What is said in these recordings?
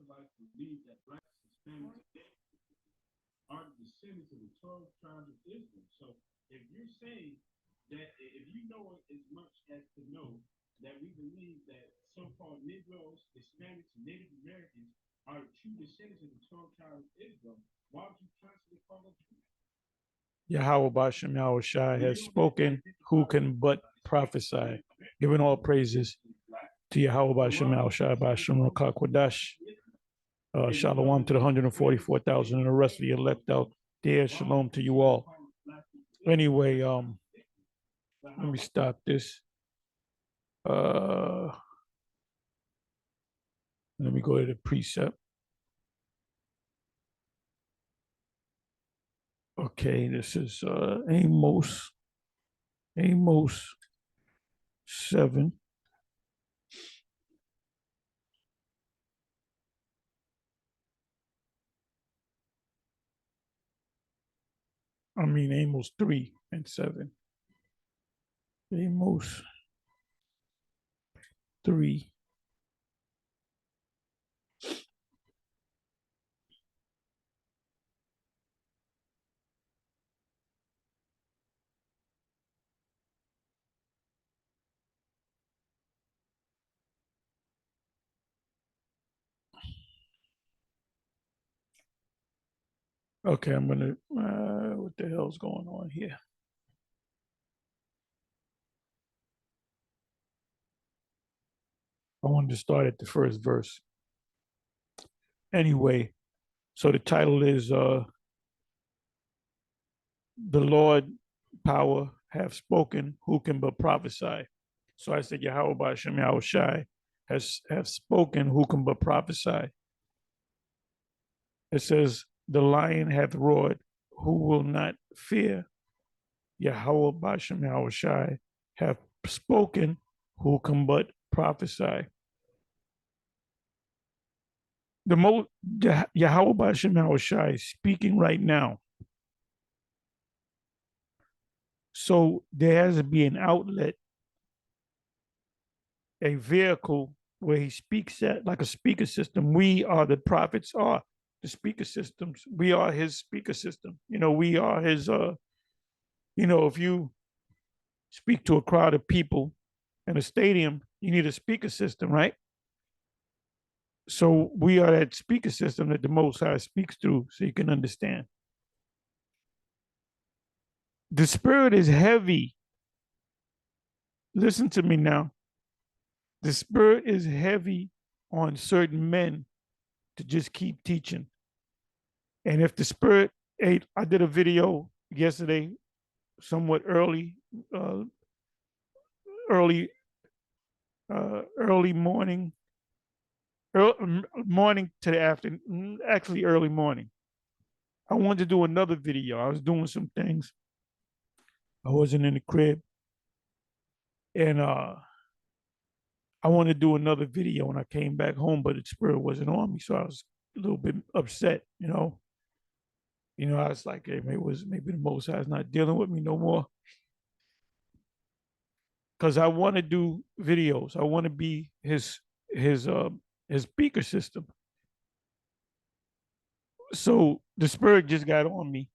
are the descendants of the 12 tribes of Israel. So if you're saying that, if you know as much as to know that we believe that so-called Negroes, Hispanics, Native Americans are true descendants of the 12 tribes of Israel, why would you constantly call them true? Yahawah Yahawashi has spoken, who can but prophesy? Giving all praises to Yahawah Yahawashi by Rawchaa Qadash. Shalom to the 144,000 and the rest of the elect out there. Shalom to you all. Anyway, let me stop this. Let me go to the precept. Okay, this is Amos 7. I mean Amos 3 and 7. Amos 3. Okay, I'm gonna, what the hell's going on here? I wanted to start at the first verse. Anyway, so the title is the Lord power have spoken, who can but prophesy? So I said Yahawah Yahawashi have spoken, who can but prophesy? It says, the lion hath roared, who will not fear? Yahawah Yahawashi have spoken, who can but prophesy? Yahawah Yahawashi is speaking right now. So there has to be an outlet, a vehicle where he speaks at, like a speaker system. We are the prophets, are the speaker systems. We are his speaker system. You know, we are his, you know, if you speak to a crowd of people in a stadium, you need a speaker system, right? So we are that speaker system that the Most High speaks through, so you can understand. The spirit is heavy. Listen to me now. The spirit is heavy on certain men to just keep teaching. And if the spirit, I did a video yesterday, somewhat early morning, morning to the afternoon, actually early morning. I wanted to do another video. I was doing some things. I wasn't in the crib. And I wanted to do another video when I came back home, but the spirit wasn't on me. So I was a little bit upset, you know. You know, I was like, hey, maybe the Most High is not dealing with me no more. Because I want to do videos. I want to be his speaker system. So the spirit just got on me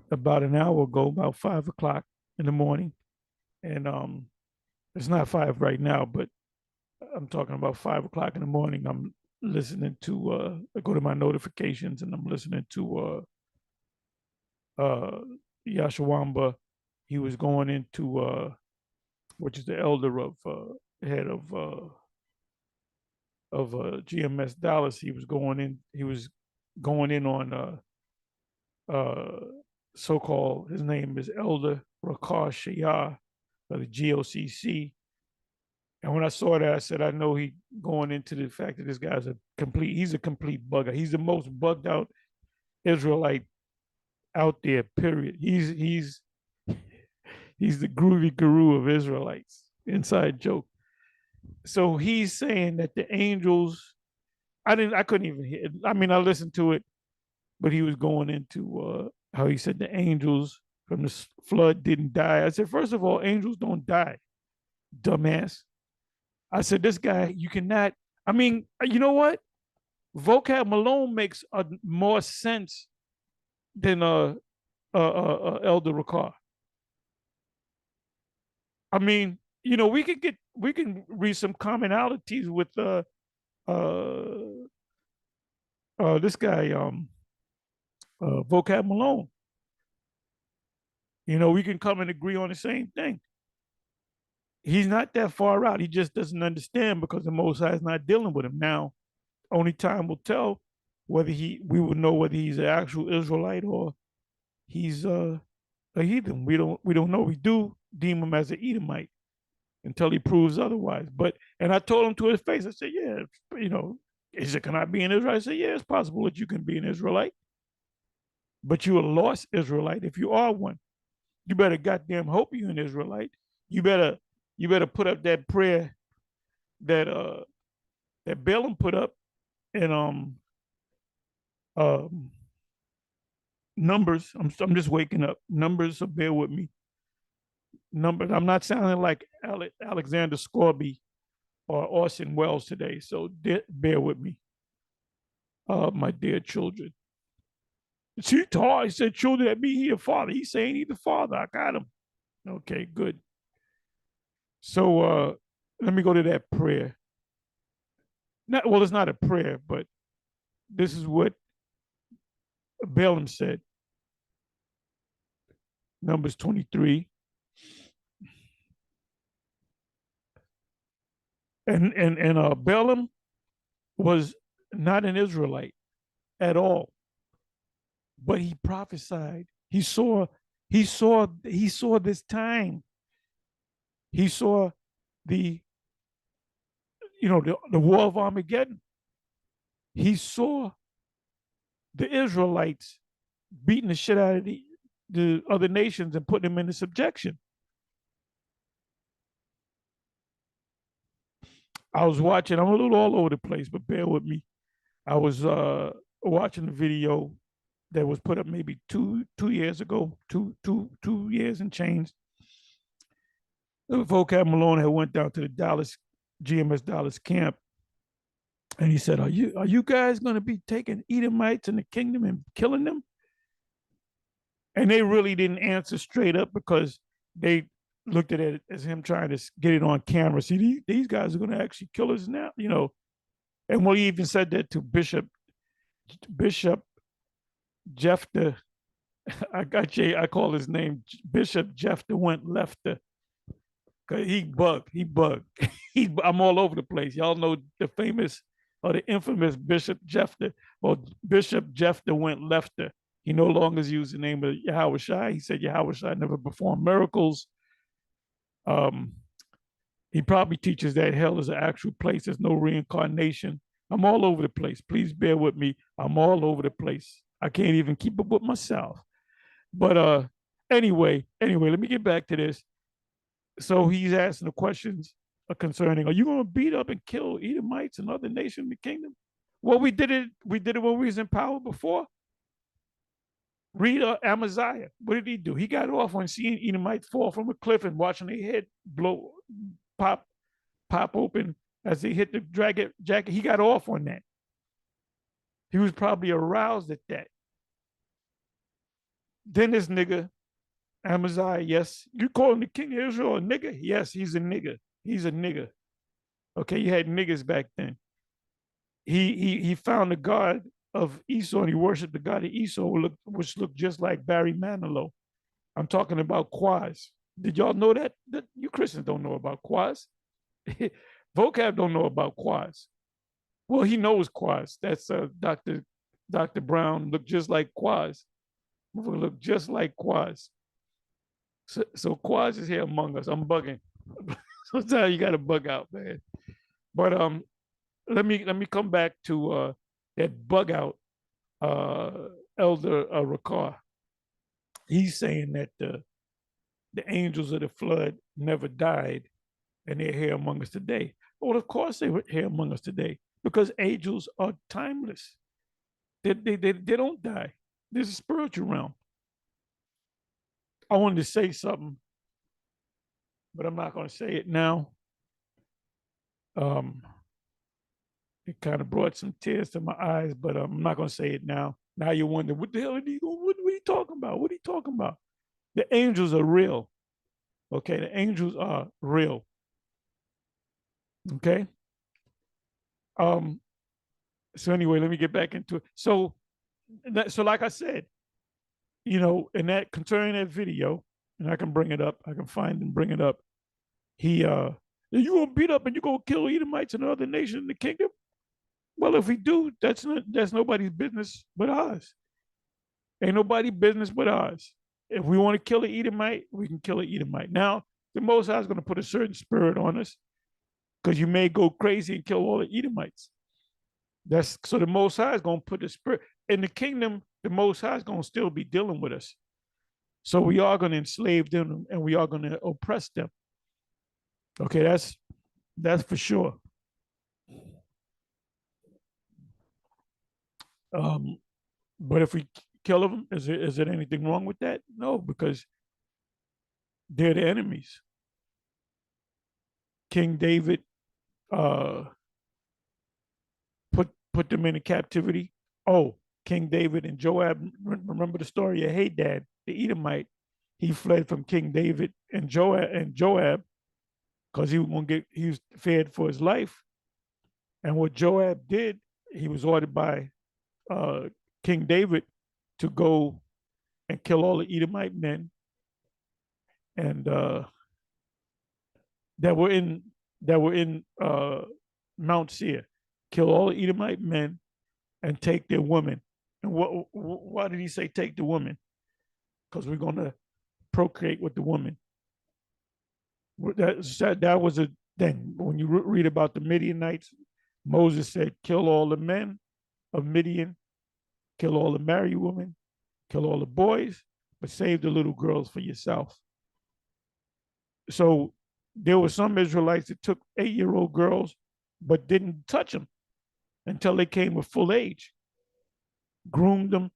about an hour ago, about 5 o'clock in the morning. And it's not 5 right now, but I'm talking about 5 o'clock in the morning. I'm listening to, I go to my notifications and I'm listening to Yashawamba. He was going into, which is the elder of, head of GMS Dallas. He was going in on so-called, his name is Elder Rawchaa of the GOCC. And when I saw that, I said, I know he going into the fact that this guy's he's a complete bugger. He's the most bugged out Israelite out there, period. He's the groovy guru of Israelites, inside joke. So he's saying that the angels, I couldn't even hear it. I mean, I listened to it, but he was going into how he said the angels from the flood didn't die. I said, first of all, angels don't die, dumbass. I said, this guy, you cannot, I mean, you know what? Vocab Malone makes more sense than Elder Rawchaa. I mean, you know, we can read some commonalities with this guy Vocab Malone. You know, we can come and agree on the same thing. He's not that far out. He just doesn't understand because the Most High is not dealing with him now. Only time will tell whether we will know whether he's an actual Israelite or he's a heathen. We don't know. We do deem him as an Edomite until he proves otherwise. And I told him to his face, I said, yeah, you know, can I be an Israelite? I said, yeah, it's possible that you can be an Israelite, but you're a lost Israelite if you are one. You better goddamn hope you're an Israelite. You better put up that prayer that that Balaam put up in Numbers. I'm just waking up. Numbers, so bear with me. Numbers. I'm not sounding like Alexander Scorby or Orson Welles today, so bear with me. My dear children. She taught. He said, children that be he the father. He's saying he the father. I got him. Okay, good. So let me go to that prayer. Well, it's not a prayer, but this is what Balaam said. Numbers 23. And Balaam was not an Israelite at all, but he prophesied. He saw this time. He saw the war of Armageddon. He saw the Israelites beating the shit out of the other nations and putting them into subjection. I was watching, I'm a little all over the place, but bear with me. I was watching the video that was put up maybe two years ago, two years and change. Vocab Malone had went down to the GMS Dallas camp, and he said, are you guys going to be taking Edomites in the kingdom and killing them? And they really didn't answer straight up because they looked at it as him trying to get it on camera. See, these guys are going to actually kill us now, you know. And when he even said that to Bishop Jephthah, I call his name Bishop Jephthah went lefter. Cause he bugged. I'm all over the place. Y'all know the famous or the infamous Bishop Jephthah. Well, Bishop Jephthah went lefter. He no longer used the name of Yahawashi. He said Yahawashi never performed miracles. He probably teaches that hell is an actual place. There's no reincarnation. I'm all over the place. Please bear with me. I'm all over the place. I can't even keep up with myself. But anyway, let me get back to this. So he's asking the questions concerning, are you going to beat up and kill Edomites and other nations in the kingdom? Well, we did it when we was in power before. Read Amaziah. What did he do? He got off on seeing Edomites fall from a cliff and watching their head pop open as they hit the jacket. He got off on that. He was probably aroused at that. Then this nigga, Amaziah, yes, you calling the king of Israel a nigga? Yes, he's a nigga. He's a nigga. Okay, you had niggas back then. He found the god of Esau and he worshipped the god of Esau, which looked just like Barry Manilow. I'm talking about Quaz. Did y'all know that? You Christians don't know about Quaz. Vocab don't know about Quaz. Well, he knows Quaz. That's Dr. Brown looked just like Quaz. Look just like Quaz. So Quaz is here among us. I'm bugging. Sometimes you got to bug out, man. But let me come back to that bug out Elder Rawchaa. He's saying that the angels of the flood never died and they're here among us today. Well, of course they were here among us today because angels are timeless. They don't die. There's a spiritual realm. I wanted to say something, but I'm not going to say it now. it kind of brought some tears to my eyes, but I'm not going to say it now. Now you wonder, what the hell are he, what are he talking about? What are he talking about? The angels are real. Okay, the angels are real. Okay. So anyway, let me get back into it. So like I said, you know, in that concerning that video, and I can bring it up, I can find and bring it up. He you gonna beat up and you gonna kill Edomites and other nations in the kingdom? Well, if we do, that's nobody's business but ours. Ain't nobody business but ours. If we want to kill an Edomite, we can kill an Edomite. Now, the Most High is going to put a certain spirit on us because you may go crazy and kill all the Edomites. That's so the Most High is going to put the spirit in the kingdom. The Most High is going to still be dealing with us. So we are going to enslave them and we are going to oppress them. Okay, that's for sure. But if we kill them, is there anything wrong with that? No, because they're the enemies. King David put them into captivity. Oh, King David and Joab, remember the story of Hadad, the Edomite. He fled from King David and Joab because he was feared for his life. And what Joab did, he was ordered by King David to go and kill all the Edomite men and that were in Mount Seir, kill all the Edomite men and take their women. And why did he say take the women? Because we're going to procreate with the woman. That was a thing. When you read about the Midianites, Moses said, kill all the men of Midian, kill all the married women, kill all the boys, but save the little girls for yourself. So there were some Israelites that took 8-year-old girls, but didn't touch them until they came of full age. Groomed them,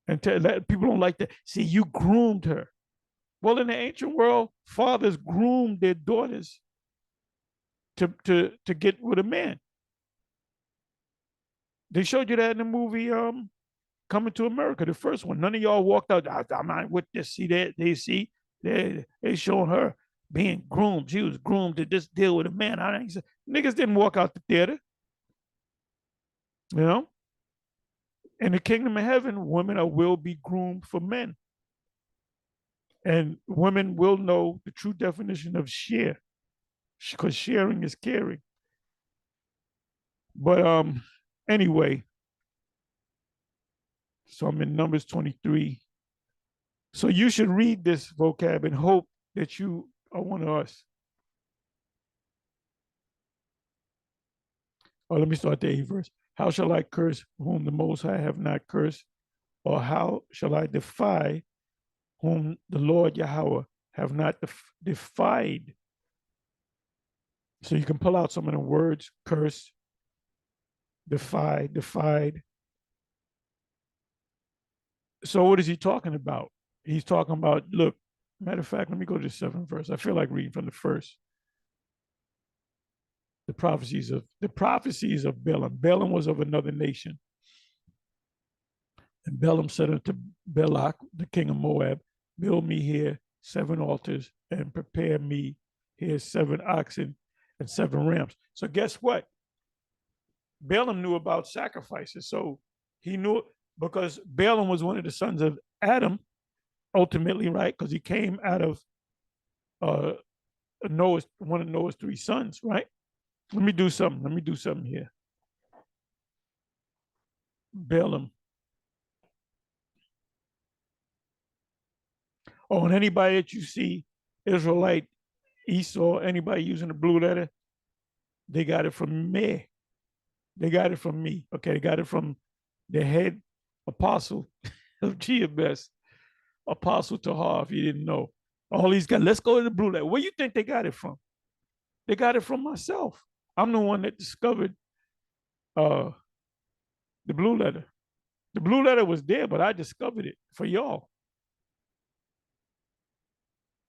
and people don't like that. See, you groomed her. Well, in the ancient world, fathers groomed their daughters to get with a man. They showed you that in the movie Coming to America, the first one. None of y'all walked out. I'm not with this. See that they showing her being groomed. She was groomed to just deal with a man. Niggas didn't walk out the theater. You know? In the kingdom of heaven, women will be groomed for men. And women will know the true definition of share, because sharing is caring. But anyway, so I'm in Numbers 23. So you should read this vocab and hope that you are one of us. Oh, let me start the 8th verse. How shall I curse whom the Most High have not cursed? Or how shall I defy whom the Lord Yahawah have not defied? So you can pull out some of the words: curse, defy, defied. So what is he talking about? He's talking about, look, matter of fact, let me go to the 7th verse. I feel like reading from the first. The prophecies of Balaam. Balaam was of another nation. And Balaam said unto Balak, the king of Moab, build me here 7 altars and prepare me here 7 oxen and 7 rams. So guess what? Balaam knew about sacrifices. So he knew, because Balaam was one of the sons of Adam, ultimately, right? Because he came out of one of Noah's 3 sons, right? Let me do something here. Balaam. Oh, and anybody that you see, Israelite, Esau, anybody using the blue letter, they got it from me. They got it from me. Okay, they got it from the head apostle of GMS, Apostle Tahar, if you didn't know. All these guys, let's go to the blue letter. Where you think they got it from? They got it from myself. I'm the one that discovered the blue letter. The blue letter was there, but I discovered it for y'all.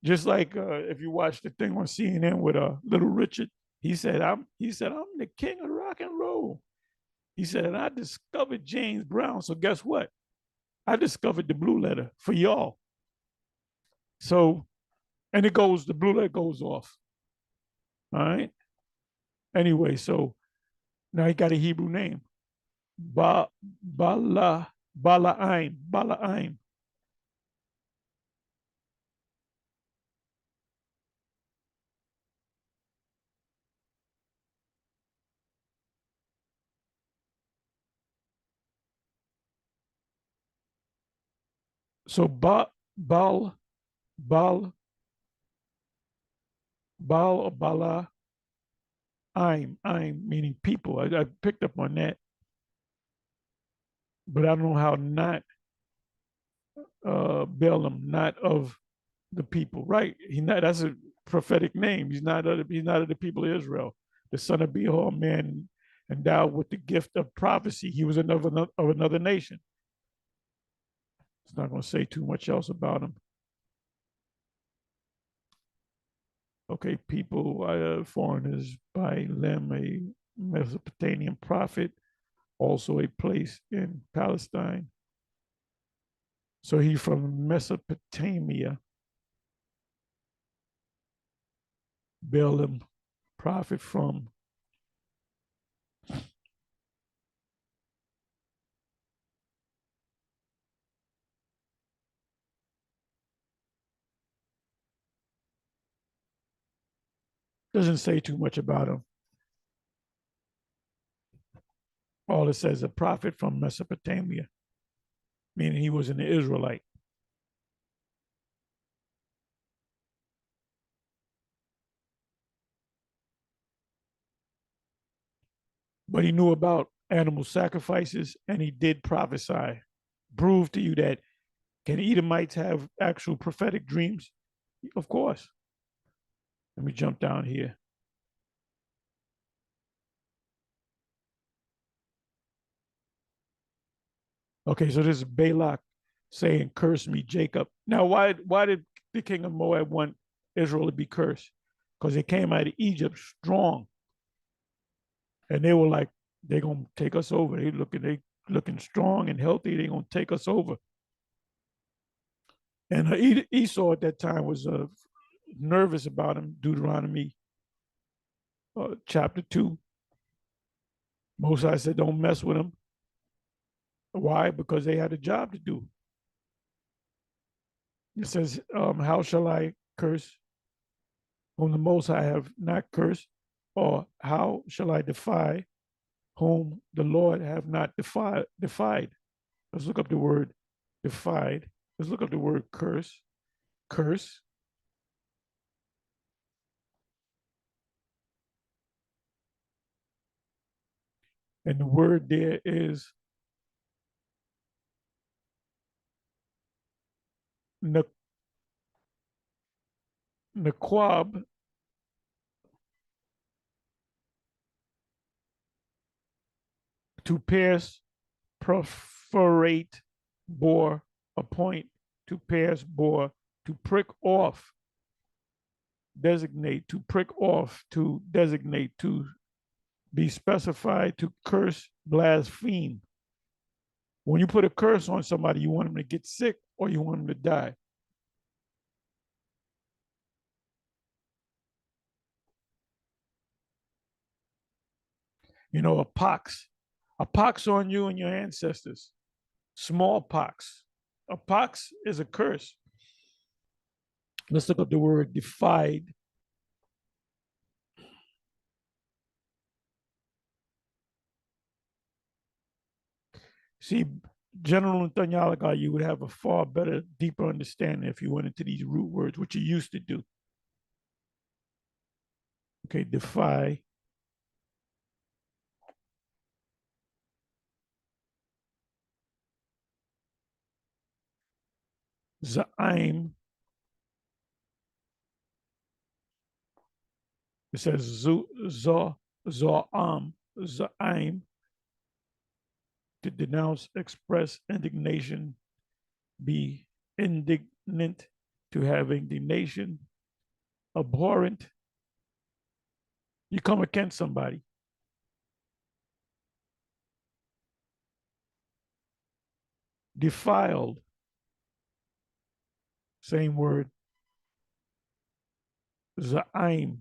Just like if you watch the thing on CNN with Little Richard, he said, I'm the king of rock and roll. He said, and I discovered James Brown. So guess what? I discovered the blue letter for y'all. So, and the blue letter goes off. All right. Anyway, so now he got a Hebrew name. Bala'aim. So Bal, Bal, or Bala, I'm meaning people. I picked up on that, but I don't know how not Balaam, not of the people, right? That's a prophetic name. He's not of the people of Israel. The son of Behor, man endowed with the gift of prophecy. He was of another nation. It's not going to say too much else about him. Okay, people, foreigners by Lem, a Mesopotamian prophet, also a place in Palestine. So he's from Mesopotamia. Balaam, prophet from doesn't say too much about him. All it says a prophet from Mesopotamia, meaning he was an Israelite. But he knew about animal sacrifices and he did prophesy. Prove to you that can Edomites have actual prophetic dreams? Of course. Let me jump down here. Okay, so this is Balak saying, curse me, Jacob. Now, why did the king of Moab want Israel to be cursed? Because they came out of Egypt strong. And they were like, they're going to take us over. They looking strong and healthy. They're going to take us over. And Esau at that time was nervous about him. Deuteronomy chapter 2. Moses said, don't mess with him. Why? Because they had a job to do. It says, how shall I curse whom the Most High have not cursed? Or how shall I defy whom the Lord have not defied? Let's look up the word defied. Let's look up the word curse. Curse. And the word there is Naquab, to pierce, perforate, bore, appoint, to pierce, bore, to prick off, designate, to prick off, to designate, to be specified, to curse, blaspheme. When you put a curse on somebody, you want them to get sick or you want them to die. You know, a pox on you and your ancestors, smallpox. A pox is a curse. Let's look up the word defied. See, General Ntanyalaga, you would have a far better, deeper understanding if you went into these root words, which you used to do. Okay, defy. Za'im. It says za'am, za'im, to denounce, express indignation, be indignant, to have indignation, abhorrent. You come against somebody. defiled, same word, Za'im.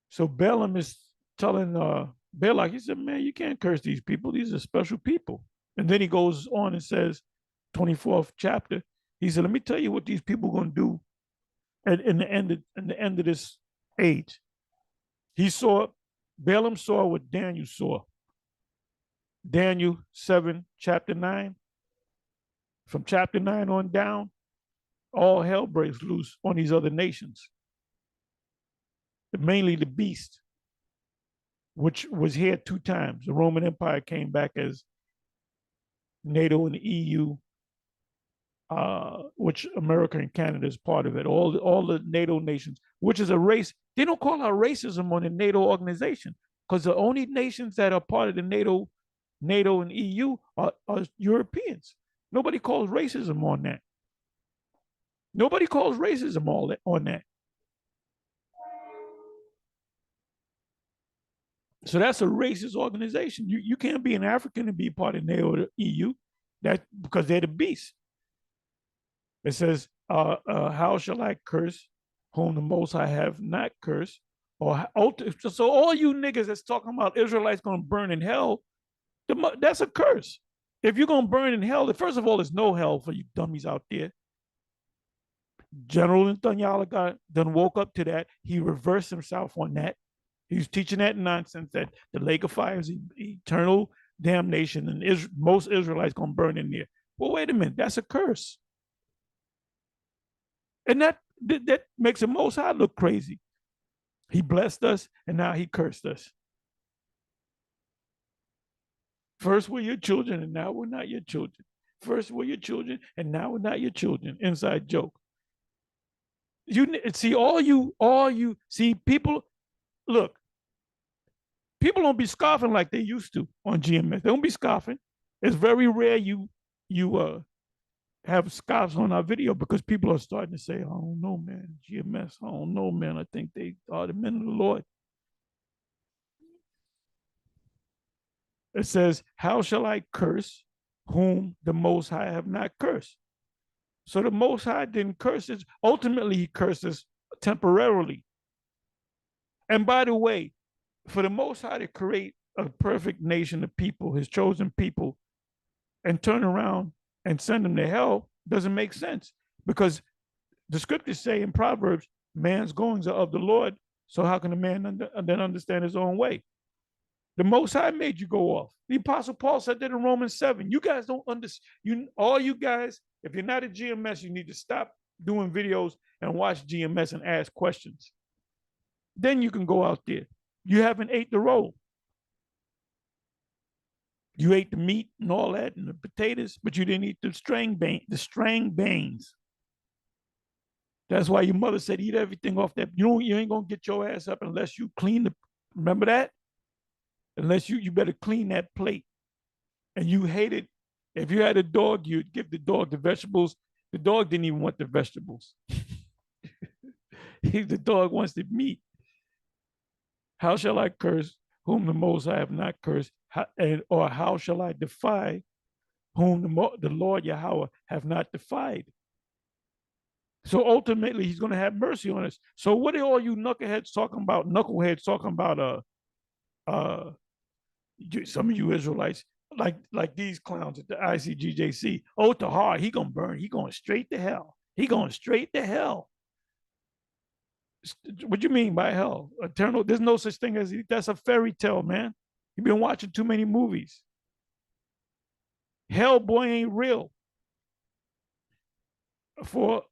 So Balaam is telling Balak, he said, man, you can't curse these people. These are special people. And then he goes on and says, 24th chapter, he said, let me tell you what these people are going to do in the end of this age. Balaam saw what Daniel saw. Daniel 7, chapter 9. From chapter 9 on down, all hell breaks loose on these other nations. Mainly the beast, which was here 2 times. The Roman Empire came back as NATO and the EU, which America and Canada is part of it. All the NATO nations, which is a race. They don't call out racism on the NATO organization because the only nations that are part of the NATO and EU are Europeans. Nobody calls racism on that. Nobody calls racism on that. So that's a racist organization. You can't be an African and be part of NATO or the EU, that because they're the beast. It says, how shall I curse whom the Most High have not cursed? So all you niggas that's talking about Israelites going to burn in hell, that's a curse. If you're going to burn in hell, first of all, there's no hell for you dummies out there. General Netanyahu done woke up to that. He reversed himself on that. He was teaching that nonsense that the lake of fire is eternal damnation and most Israelites going to burn in there. Well, wait a minute. That's a curse. And that makes the Most High look crazy. He blessed us and now he cursed us. First we're your children and now we're not your children. First we're your children and now we're not your children. Inside joke. You see, all you see people, look, people don't be scoffing like they used to on GMS. They don't be scoffing. It's very rare you have scoffs on our video because people are starting to say, I don't know, man, GMS, I don't know, man. I think they are the men of the Lord. It says, how shall I curse whom the Most High have not cursed? So the Most High didn't curse us. Ultimately, he curses temporarily. And by the way, for the Most High to create a perfect nation of people, his chosen people, and turn around and send them to hell doesn't make sense. Because the scriptures say in Proverbs, man's goings are of the Lord. So how can a man then understand his own way? The Most High made you go off. The Apostle Paul said that in Romans 7. You guys don't understand. All you guys, if you're not a GMS, you need to stop doing videos and watch GMS and ask questions. Then you can go out there. You haven't ate the roll. You ate the meat and all that and the potatoes, but you didn't eat the string beans. That's why your mother said, eat everything off that. You ain't gonna get your ass up unless you clean the, remember that? Unless you better clean that plate. And you hated, if you had a dog, you'd give the dog the vegetables. The dog didn't even want the vegetables. The dog wants the meat. How shall I curse whom the Most High have not cursed? Or how shall I defy whom the Lord Yahawah have not defied? So ultimately, he's going to have mercy on us. So what are all you knuckleheads talking about some of you Israelites, like these clowns at the ICGJC, Tahar, he going to burn. He going straight to hell. He going straight to hell. What do you mean by hell? Eternal, there's no such thing as, that's a fairy tale, man. You've been watching too many movies. Hell, boy, ain't real. So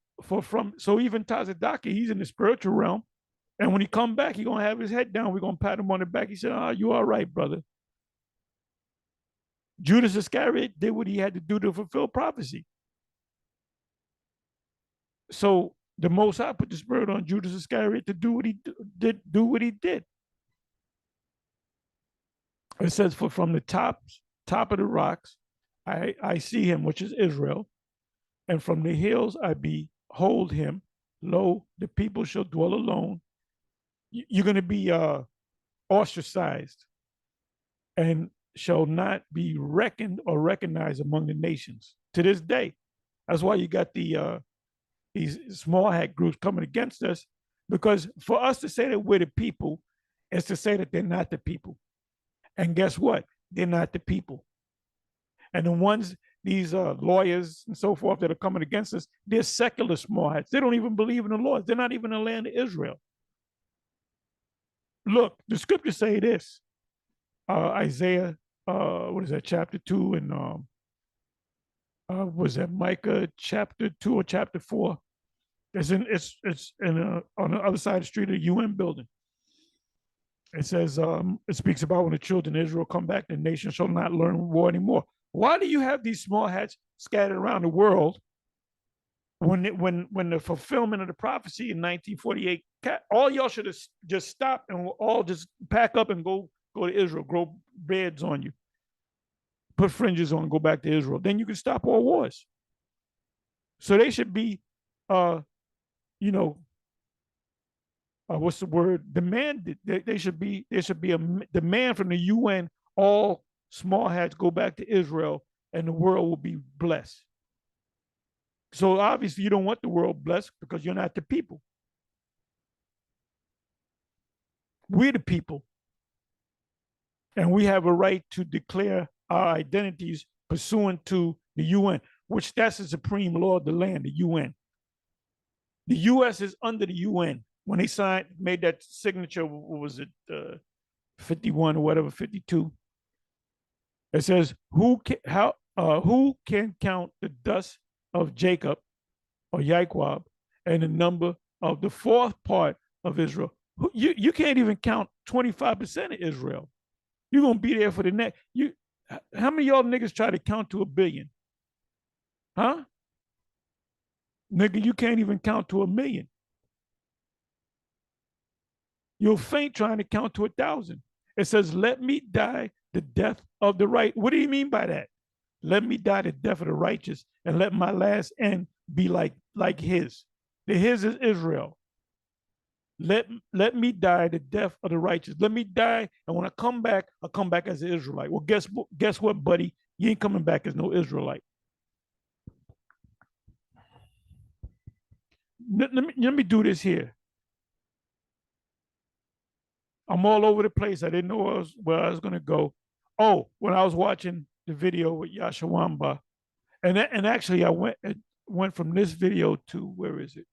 even Tazadaki, he's in the spiritual realm. And when he come back, he going to have his head down. We're going to pat him on the back. He said, you all right, brother. Judas Iscariot did what he had to do to fulfill prophecy. So the Most High put the spirit on Judas Iscariot to do what he did. It says, for from the top of the rocks, I see him, which is Israel. And from the hills, I behold him. Lo, the people shall dwell alone. You're going to be ostracized. And shall not be reckoned or recognized among the nations to this day. That's why you got these small hat groups coming against us, because for us to say that we're the people is to say that they're not the people. And guess what? They're not the people. And the ones, these lawyers and so forth that are coming against us, they're secular small hats. They don't even believe in the laws. They're not even in the land of Israel. Look, the scriptures say this. Isaiah, what is that, chapter 2, and was that Micah chapter 2 or chapter 4? It's on the other side of the street of the UN building. It says, it speaks about when the children of Israel come back, the nation shall not learn war anymore. Why do you have these small hats scattered around the world when the fulfillment of the prophecy in 1948, all y'all should have just stopped and we'll all just pack up and go to Israel, grow beds on you, put fringes on, go back to Israel. Then you can stop all wars. So they should be, what's the word? Demanded. There should be a demand from the UN. All small hats go back to Israel, and the world will be blessed. So obviously, you don't want the world blessed because you're not the people. We're the people, and we have a right to declare our identities pursuant to the UN, which that's the supreme law of the land, the UN. The U.S. is under the UN. When they made that signature, what was it, 51 or whatever, 52? It says, who can count the dust of Jacob or Yahawah and the number of the fourth part of Israel? You can't even count 25% of Israel. You're going to be there for the next. How many of y'all niggas try to count to 1 billion? Huh? Nigga, you can't even count to 1 million. You'll faint trying to count to 1,000. It says, let me die the death of the right. What do you mean by that? Let me die the death of the righteous and let my last end be like his. The his is Israel. Let me die the death of the righteous. Let me die, and when I come back, I'll come back as an Israelite. Well, guess what, buddy? You ain't coming back as no Israelite. Let me do this here. I'm all over the place. I didn't know where I was going to go. Oh, when I was watching the video with Yahawah, and actually I went from this video to, where is it?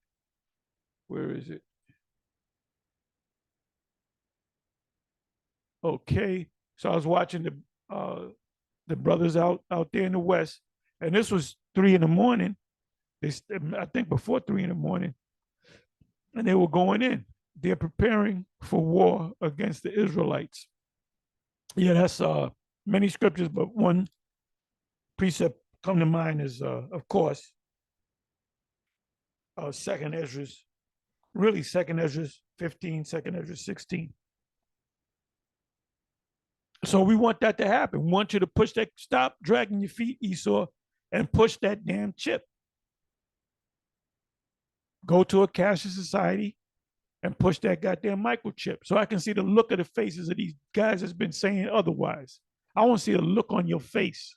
Okay, so I was watching the brothers out there in the West, and this was 3 a.m. I think before 3 a.m, and they were going in. They're preparing for war against the Israelites. Yeah, that's many scriptures, but one precept come to mind is, of course, Second Ezra, really Second Ezra 15, Second Ezra 16. So we want that to happen. We want you to push that, stop dragging your feet, Esau, and push that damn chip. Go to a cashless society and push that goddamn microchip so I can see the look of the faces of these guys that's been saying otherwise. I want to see a look on your face.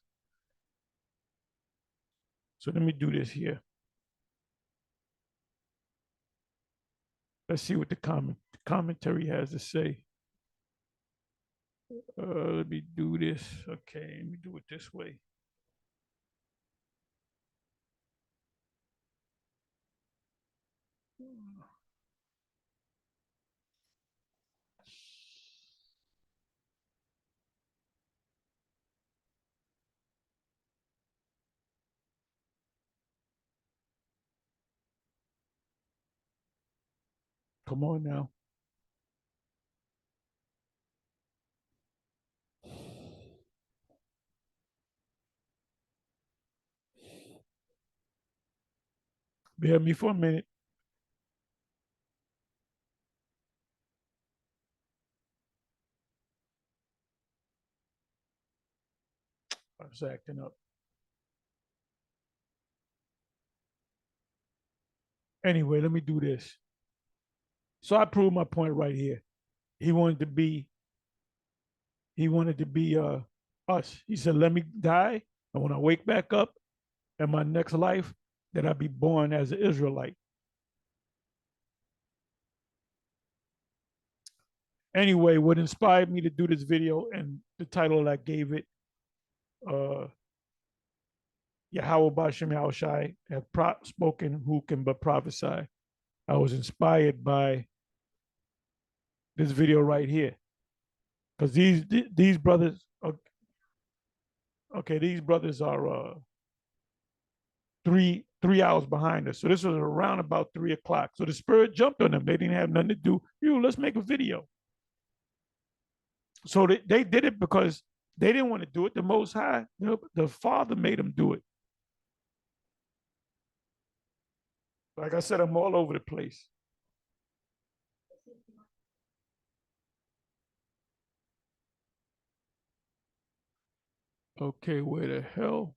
So let me do this here. Let's see what the commentary has to say. Let me do this. Okay, let me do it this way. Come on now. Bear me for a minute. I was acting up. Anyway, let me do this. So I proved my point right here. He wanted to be us. He said, let me die. And when I wake back up in my next life, that I be born as an Israelite. Anyway, what inspired me to do this video and the title I gave it, Yahawah Bashem Yahawashi have spoken, who can but prophesy. I was inspired by this video right here. Because these brothers, okay, these brothers are 3 hours behind us. So this was around about 3 o'clock. So the spirit jumped on them. They didn't have nothing to do. Let's make a video. So they did it because they didn't want to do it. The Most High, the Father made them do it. Like I said, I'm all over the place. Okay, where the hell?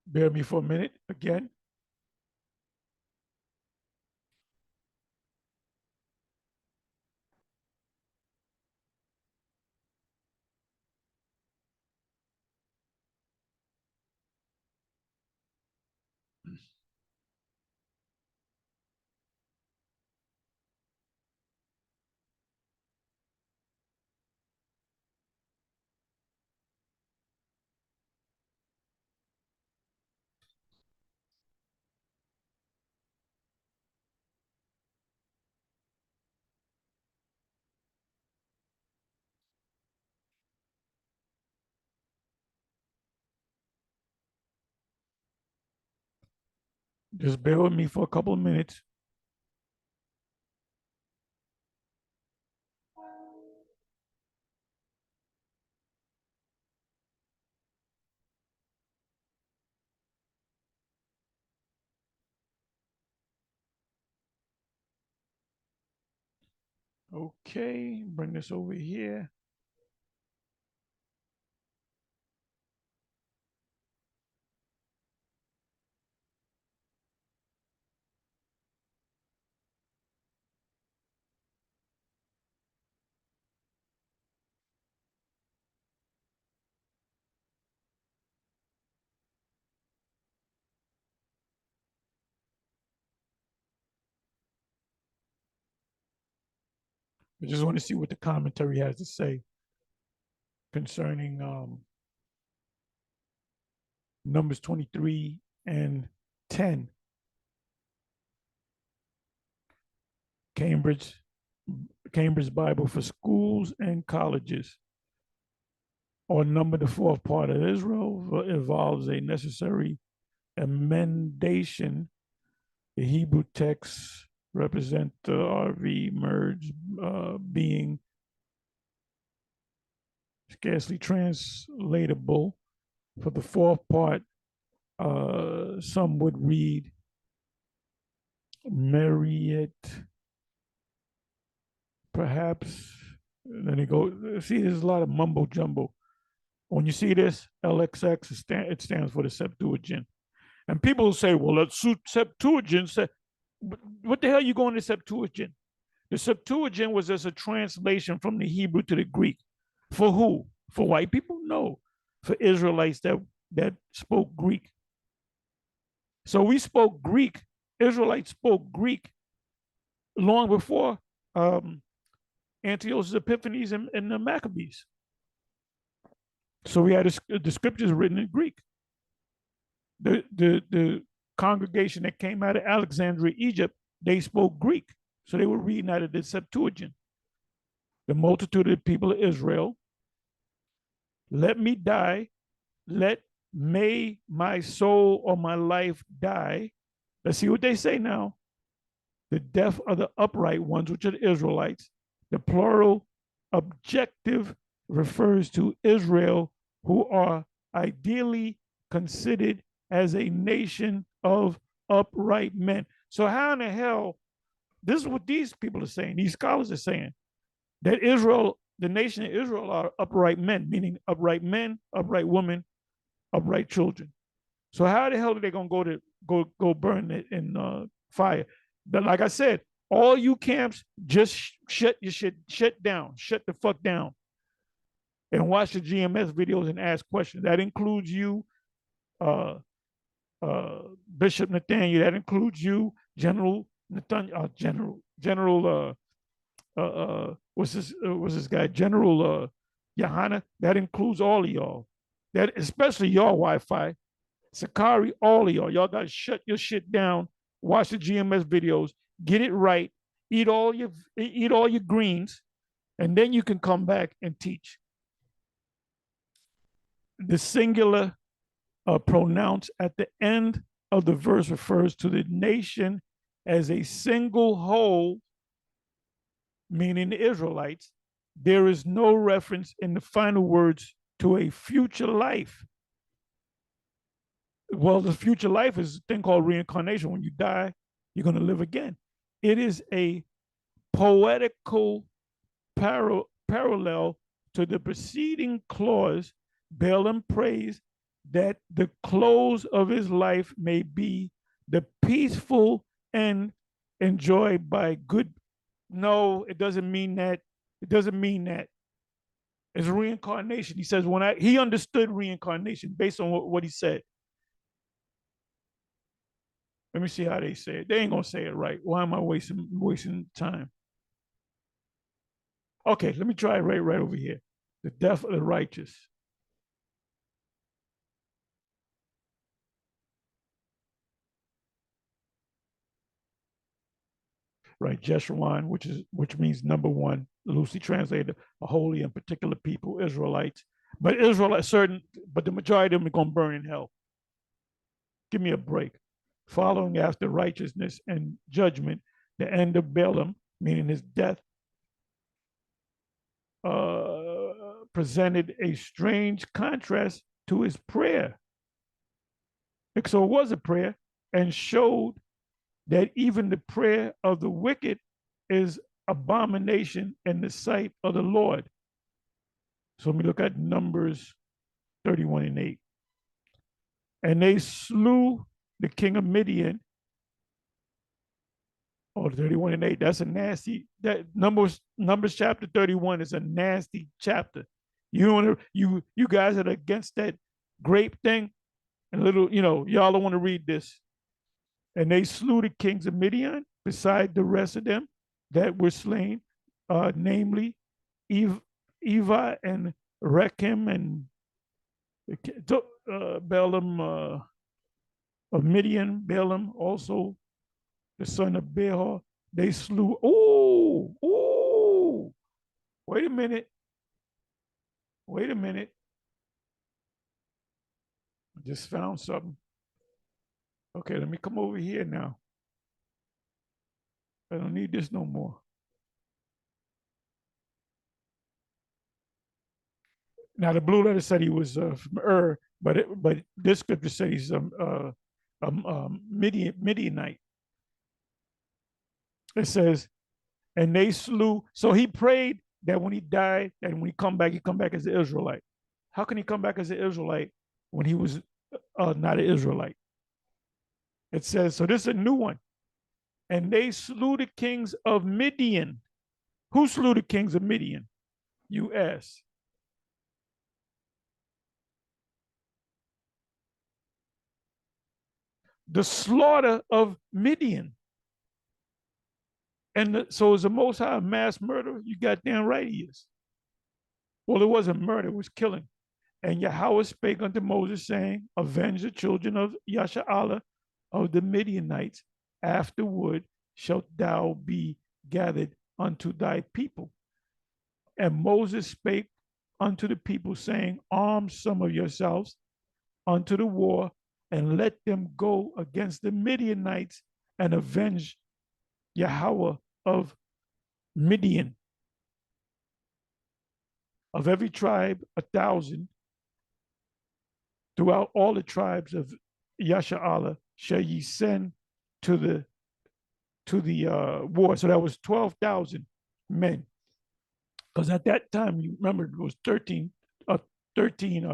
Bear me for a minute again. Just bear with me for a couple of minutes. Okay, bring this over here. I just want to see what the commentary has to say concerning Numbers 23 and 10. Cambridge Bible for schools and colleges. Or number the 4th part of Israel involves a necessary emendation. The Hebrew texts represent the RV merge being scarcely translatable. For the 4th part, some would read Marriott, perhaps. And then they go, see, there's a lot of mumbo jumbo. When you see this, LXX, it stands for the Septuagint. And people say, well, that's Septuagint. What the hell are you going to Septuagint? The Septuagint was as a translation from the Hebrew to the Greek. For who? For white people? No. For Israelites that spoke Greek. So we spoke Greek. Israelites spoke Greek long before Antiochus Epiphanes and the Maccabees. So we had the scriptures written in Greek. The congregation that came out of Alexandria, Egypt, they spoke Greek. So they were reading out of the Septuagint. The multitude of the people of Israel, let me die, may my soul or my life die. Let's see what they say now. The death of the upright ones, which are the Israelites. The plural objective refers to Israel, who are ideally considered as a nation of upright men. So how in the hell, this is what these people are saying, these scholars are saying, that Israel, the nation of Israel, are upright men, meaning upright men, upright women, upright children. So how the hell are they gonna go burn it in fire? But like I said, all you camps, just shut your shut down, shut the fuck down, and watch the GMS videos and ask questions. That includes you, Bishop Nathaniel. That includes you, General Nathaniel, General what's this guy, General Yohana. That includes all of y'all. That especially y'all Wi-Fi, Sakari, all of y'all. Y'all got to shut your shit down. Watch the GMS videos. Get it right. Eat all your greens, and then you can come back and teach. The singular pronounce at the end of the verse refers to the nation as a single whole, meaning the Israelites. There is no reference in the final words to a future life. Well, the future life is a thing called reincarnation. When you die, you're going to live again. It is a poetical parallel to the preceding clause. Balaam prays that the close of his life may be the peaceful end enjoyed by good. No, it doesn't mean that. It doesn't mean that. It's reincarnation. He says he understood reincarnation based on what he said. Let me see how they say it. They ain't gonna say it right. Why am I wasting time? Okay, let me try it right over here. The death of the righteous. Right, Jeshurun, which means number one, loosely translated, a holy and particular people, Israelites. But but the majority of them are gonna burn in hell. Give me a break. Following after righteousness and judgment, the end of Balaam, meaning his death, presented a strange contrast to his prayer. So it was a prayer, and showed that even the prayer of the wicked is abomination in the sight of the Lord. So let me look at Numbers 31:8. And they slew the king of Midian. Oh, 31:8. That's a nasty. That Numbers chapter 31 is a nasty chapter. You guys that are against that grape thing, and y'all don't want to read this. And they slew the kings of Midian beside the rest of them that were slain, namely Eva and Rechem and Balaam of Midian, Balaam also the son of Behor. They slew. Wait a minute. I just found something. Okay, let me come over here now. I don't need this no more. Now the blue letter said he was from but this scripture said he's Midianite. It says, and they slew. So he prayed that when he died, that when he come back as an Israelite. How can he come back as an Israelite when he was not an Israelite? It says, so this is a new one. And they slew the kings of Midian. Who slew the kings of Midian? You ask. The slaughter of Midian. And so is the Most High a mass murder? You goddamn right he is. Well, it wasn't murder, it was killing. And Yahawah spake unto Moses, saying, avenge the children of Yashar'allah of the Midianites. Afterward shalt thou be gathered unto thy people. And Moses spake unto the people, saying, arm some of yourselves unto the war, and let them go against the Midianites and avenge Yahawah of Midian. Of every tribe 1,000, throughout all the tribes of Yashar'allah shall ye send to the war. So that was 12,000 men. Because at that time, you remember, it was 13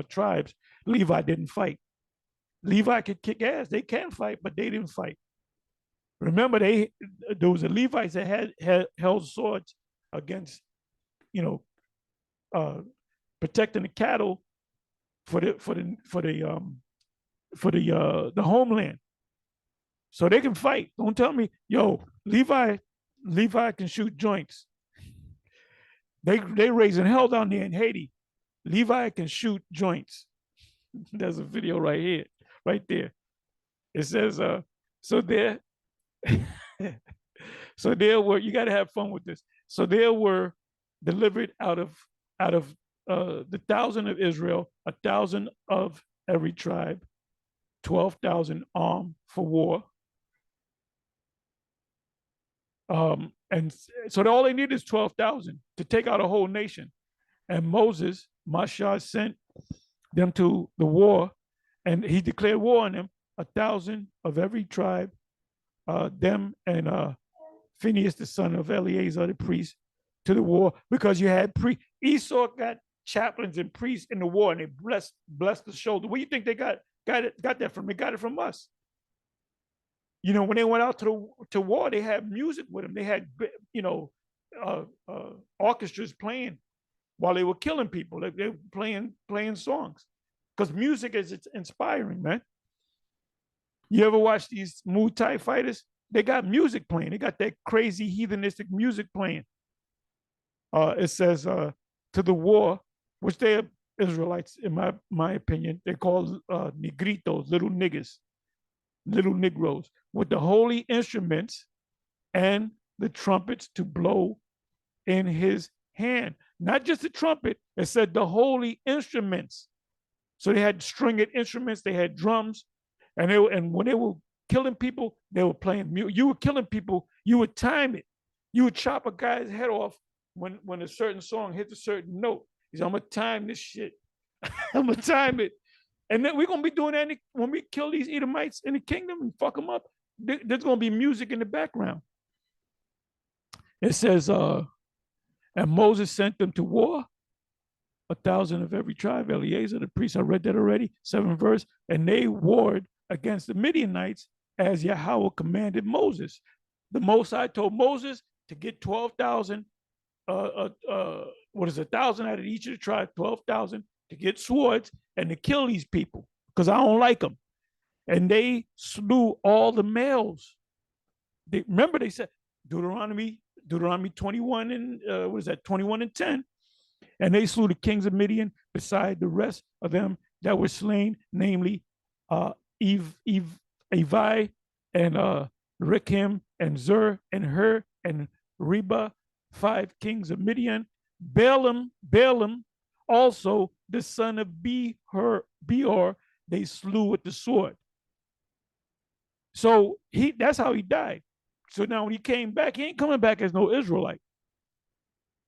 tribes. Levi didn't fight. Levi could kick ass. They can fight, but they didn't fight. Remember, there was the Levites that had held swords against, protecting the cattle for the homeland. So they can fight. Don't tell me, yo, Levi can shoot joints. They raising hell down there in Haiti. Levi can shoot joints. There's a video right here, right there. It says, so there were, you got to have fun with this. So there were delivered out of the 1,000 of Israel, 1,000 of every tribe, 12,000 armed for war. And so all they need is 12,000 to take out a whole nation. And Moses, Mashah, sent them to the war, and he declared war on them, 1,000 of every tribe, them and Phinehas, the son of Eleazar, the priest, to the war, because you had Esau got chaplains and priests in the war, and they blessed the shoulder. Where do you think they got that from? They got it from us. When they went out to war, they had music with them. They had, orchestras playing while they were killing people. They were playing songs, because music is inspiring, man. You ever watch these Muay Thai fighters? They got music playing. They got that crazy heathenistic music playing. It says to the war, which they are Israelites, in my opinion, they call negritos, little niggas, little Negroes, with the holy instruments and the trumpets to blow in his hand. Not just the trumpet, it said the holy instruments. So they had stringed instruments, they had drums, and when they were killing people, they were playing music. You were killing people, you would time it. You would chop a guy's head off when a certain song hits a certain note. He said, I'm gonna time this shit. I'm gonna time it. And then we're gonna be doing that when we kill these Edomites in the kingdom and fuck them up. There's gonna be music in the background. It says, and Moses sent them to war, 1,000 of every tribe, Eleazar, the priest. I read that already, 7th verse. And they warred against the Midianites as Yahawah commanded Moses. The Most High told Moses to get 12,000, 1,000 out of each of the tribes, 12,000 to get swords and to kill these people, because I don't like them. And they slew all the males. Remember, they said Deuteronomy 21 and 21 and 10. And they slew the kings of Midian beside the rest of them that were slain, namely Evi and Rekem and Zur and Hur and Reba, 5 kings of Midian. Balaam also the son of Beor, they slew with the sword. So that's how he died. So now when he came back, he ain't coming back as no Israelite.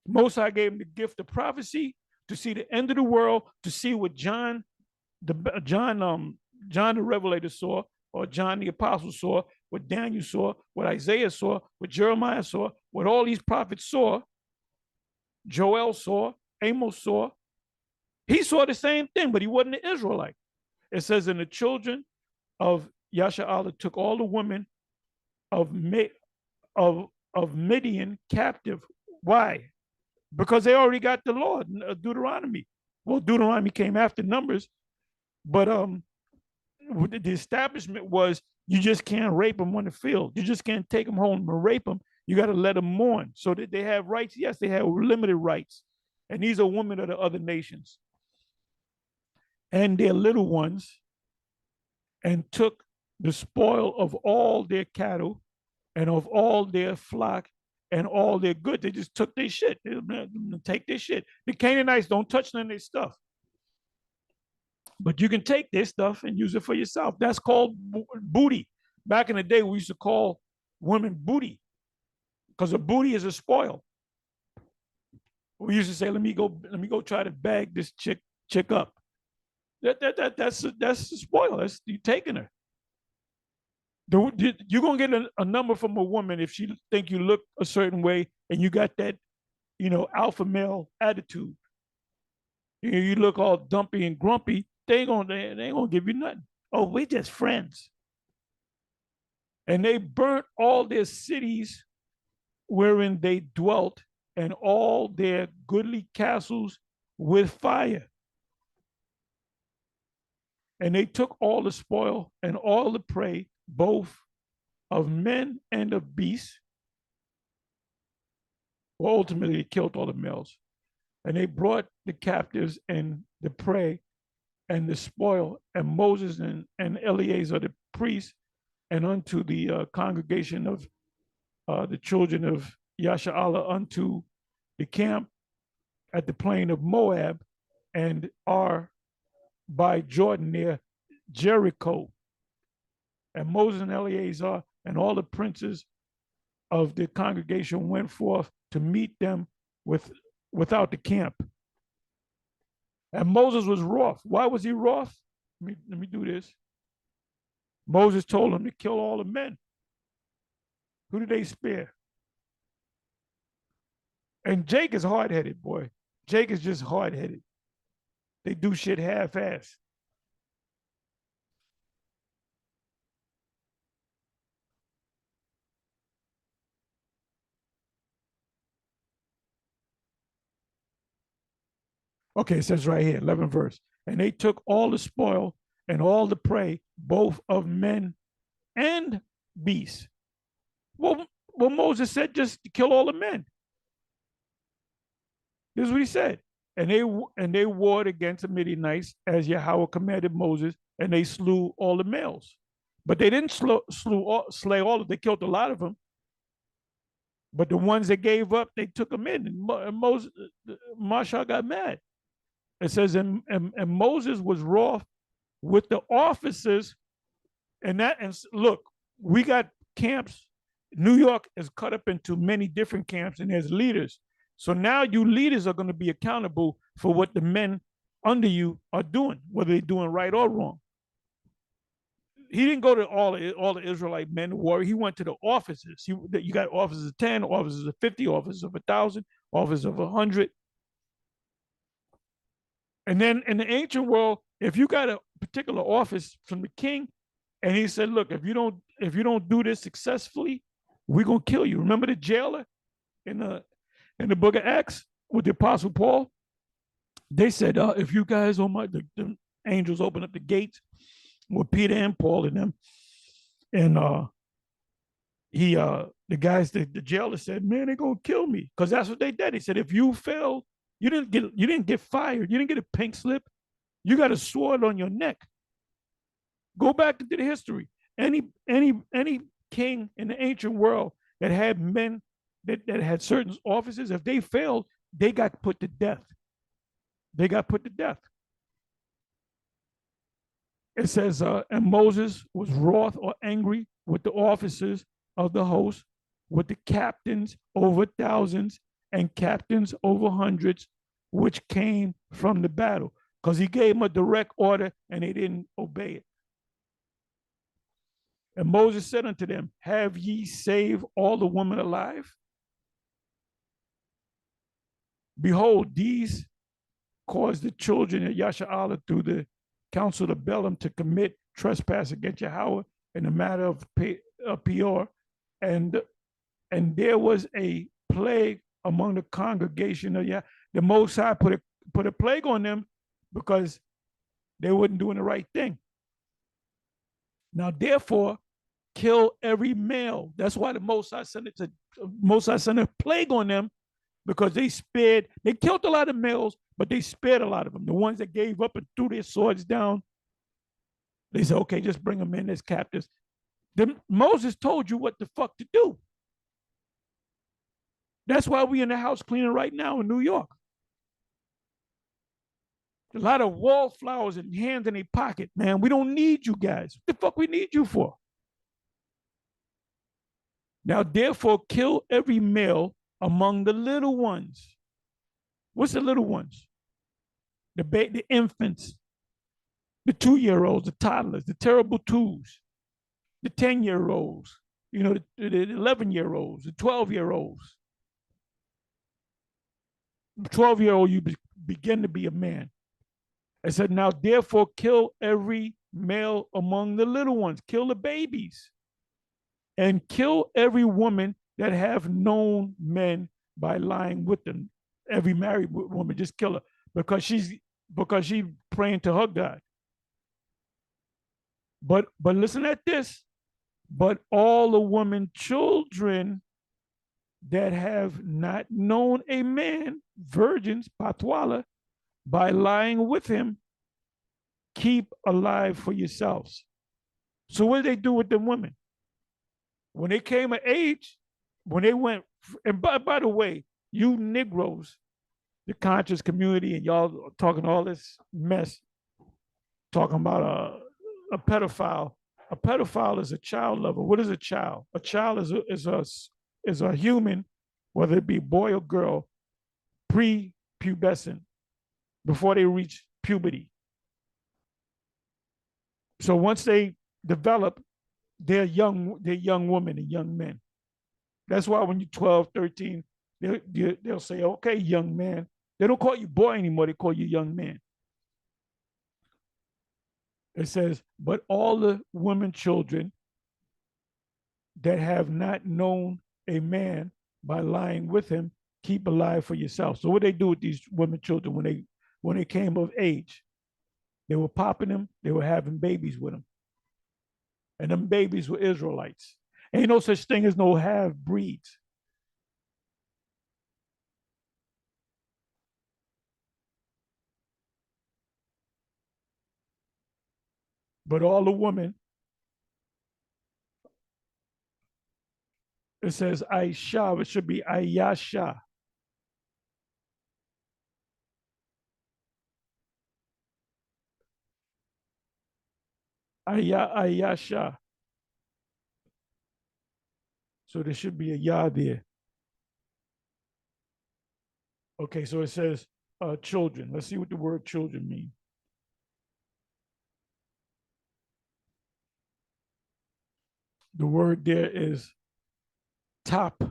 Most High gave him the gift of prophecy to see the end of the world, to see what John the Revelator saw, or John the Apostle saw, what Daniel saw, what Isaiah saw, what Jeremiah saw, what all these prophets saw, Joel saw, Amos saw. He saw the same thing, but he wasn't an Israelite. It says, and the children of Yashar'Allah took all the women of Midian captive. Why? Because they already got the law, Deuteronomy. Well, Deuteronomy came after Numbers, but the establishment was you just can't rape them on the field. You just can't take them home and rape them. You got to let them mourn. So that they have rights. Yes, they have limited rights. And these are women of the other nations. And their little ones, and took the spoil of all their cattle and of all their flock and all their goods. They just took their shit. They take their shit. The Canaanites don't touch none of their stuff. But you can take their stuff and use it for yourself. That's called booty. Back in the day, we used to call women booty, because a booty is a spoil. We used to say, let me go try to bag this chick up. That's a spoil. That's you taking her. You're gonna get a number from a woman if she think you look a certain way and you got that, alpha male attitude. You look all dumpy and grumpy. They ain't gonna give you nothing. oh, we're just friends. And they burnt all their cities wherein they dwelt and all their goodly castles with fire. And they took all the spoil and all the prey, both of men and of beasts. Well, ultimately, they killed all the males. And they brought the captives and the prey and the spoil, and Moses and Eleazar the priest, and unto the congregation of the children of Yasharallah unto the camp at the plain of Moab, and are by Jordan near Jericho. And Moses and Eleazar and all the princes of the congregation went forth to meet them without the camp. And Moses was wroth. Why was he wroth? Let me do this. Moses told him to kill all the men. Who did they spare? And Jake is hard-headed, boy. Jake is just hard-headed. They do shit half-assed. Okay, it says right here, 11th verse. And they took all the spoil and all the prey, both of men and beasts. Well, Moses said just to kill all the men. This is what he said. And they warred against the Midianites as Yahawah commanded Moses, and they slew all the males. But they didn't slay all of them. They killed a lot of them. But the ones that gave up, they took them in. And Moses, Masha got mad. It says, and Moses was wroth with the officers. And look, we got camps. New York is cut up into many different camps, and there's leaders. So now you leaders are going to be accountable for what the men under you are doing, whether they're doing right or wrong. He didn't go to all the Israelite men to war. He went to the officers. You got officers of 10, officers of 50, officers of 1,000, officers of 100. And then in the ancient world, if you got a particular office from the king, and he said, look, if you don't do this successfully, we're gonna kill you. Remember the jailer in the book of Acts with the Apostle Paul? They said, if you guys the angels open up the gates with Peter and Paul and them, and the jailer said, man, they're gonna kill me, because that's what they did. He said, if you fail, you didn't get fired, you didn't get a pink slip, you got a sword on your neck. Go back into the history. Any king in the ancient world that had men that had certain offices, if they failed, they got put to death. They got put to death. It says, and Moses was wroth or angry with the officers of the host, with the captains over thousands and captains over hundreds, which came from the battle, because he gave them a direct order and they didn't obey it. And Moses said unto them, have ye saved all the women alive? Behold, these caused the children of Yasharallah through the counsel of Balaam to commit trespass against Yahawah in the matter of Peor. And there was a plague among the congregation of Yah. The Most High put a plague on them because they weren't doing the right thing. Now, therefore, kill every male. That's why the Most High sent a plague on them, because they killed a lot of males, but they spared a lot of them. The ones that gave up and threw their swords down, they said, okay, just bring them in as captives. Then Moses told you what the fuck to do. That's why we in the house cleaning right now in New York. A lot of wallflowers and hands in their pocket, man. We don't need you guys. What the fuck we need you for? Now, therefore, kill every male among the little ones. What's the little ones? The infants, the 2-year-olds, the toddlers, the terrible twos, the 10-year-olds, the 11-year-olds, the 12-year-olds. 12-year-old, you begin to be a man. I said, now therefore kill every male among the little ones. Kill the babies. And kill every woman that have known men by lying with them. Every married woman, just kill her because she's praying to her God. But listen at this. But all the women children that have not known a man, virgins, patwala, by lying with him, keep alive for yourselves. So what did they do with the women? When they came of age, when they went, and by the way, you Negroes, the conscious community, and y'all talking all this mess, talking about a pedophile. A pedophile is a child lover. What is a child? A child is a human, whether it be boy or girl, pre-pubescent, before they reach puberty. So once they develop, they're young women and young men. That's why when you're 12, 13, they'll say, okay, young man. They don't call you boy anymore. They call you young man. It says, but all the women children that have not known a man by lying with him, keep alive for yourself. So what they do with these women children when they came of age, they were popping them, they were having babies with them. And them babies were Israelites. Ain't no such thing as no half breeds. But all the women, it says Aisha, it should be Ayasha. Ayasha. So there should be a Yah there. Okay, so it says children. Let's see what the word children means. The word there is top,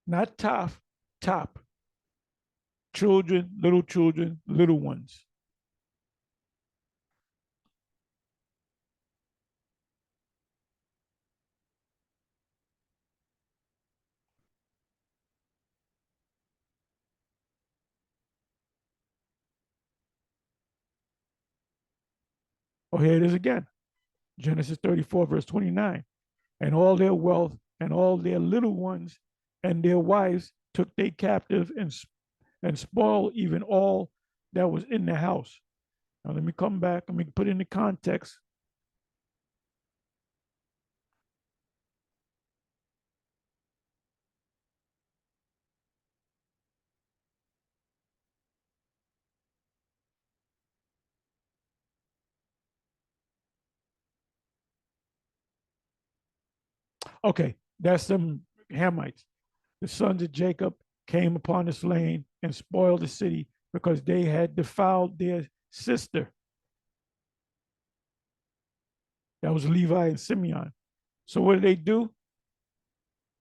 not top, top. Children, little ones. Oh, here it is again. Genesis 34, verse 29. And all their wealth and all their little ones and their wives took they captive and spoiled even all that was in the house. Now let me come back. Let me put in the context. Okay, that's some Hamites. The sons of Jacob came upon the slain and spoiled the city because they had defiled their sister. That was Levi and Simeon. So what did they do?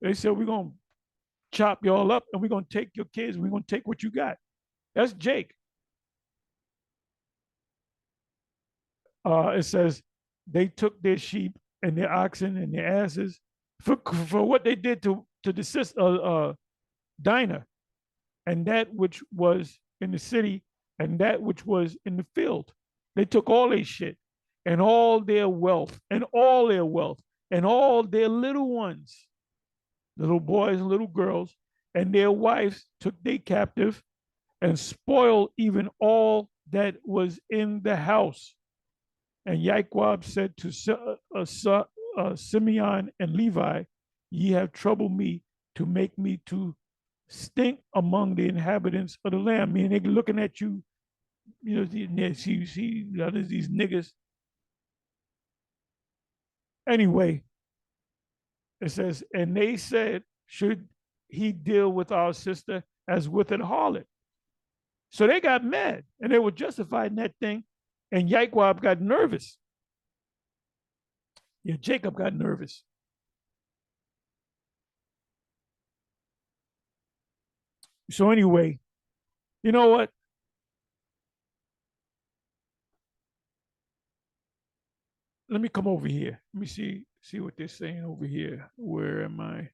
They said, we're going to chop y'all up and we're going to take your kids. We're going to take what you got. That's Jake. It says they took their sheep and their oxen and their asses for what they did to the sister Dinah, and that which was in the city and that which was in the field. They took all their shit and all their wealth and all their wealth and all their little ones, little boys and little girls, and their wives took they captive and spoiled even all that was in the house. And Yahawash said to Simeon and Levi, ye have troubled me to make me to stink among the inhabitants of the land. Meaning they looking at you, you know, see these niggas. Anyway, it says, and they said, should he deal with our sister as with an harlot? So they got mad and they were justified in that thing. And Yahawash got nervous. Yeah, Jacob got nervous. So anyway, you know what? let me come over here. Let me see what they're saying over here. Where am I?